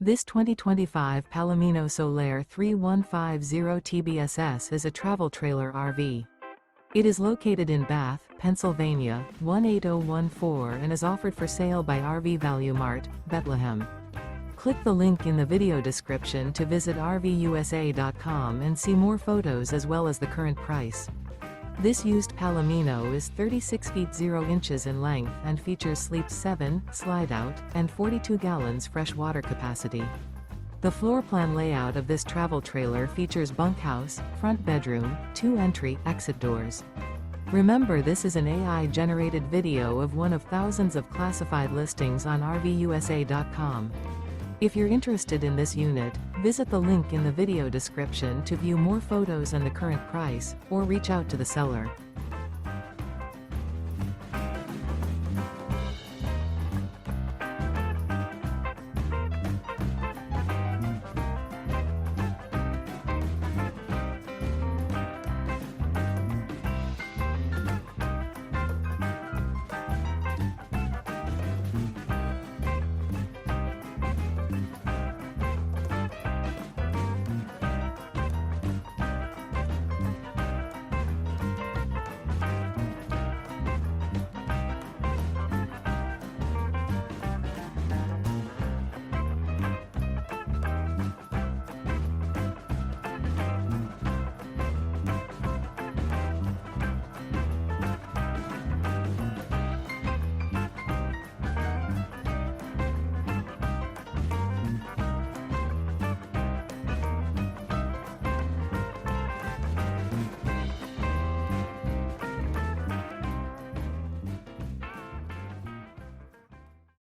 This 2025 Palomino Solaire 3150 TBSS is a travel trailer RV. It is located in Bath, Pennsylvania, 18014 and is offered for sale by RV Value Mart, Behtlehem. Click the link in the video description to visit RVUSA.com and see more photos as well as the current price. This used Palomino is 36 feet 0 inches in length and features sleep 7, Slideout, and 42 gallons fresh water capacity. The floor plan layout of this travel trailer features bunkhouse, front bedroom, 2 entry/exit doors. Remember, this is an AI-generated video of one of thousands of classified listings on RVUSA.com. If you're interested in this unit, visit the link in the video description to view more photos and the current price, or reach out to the seller.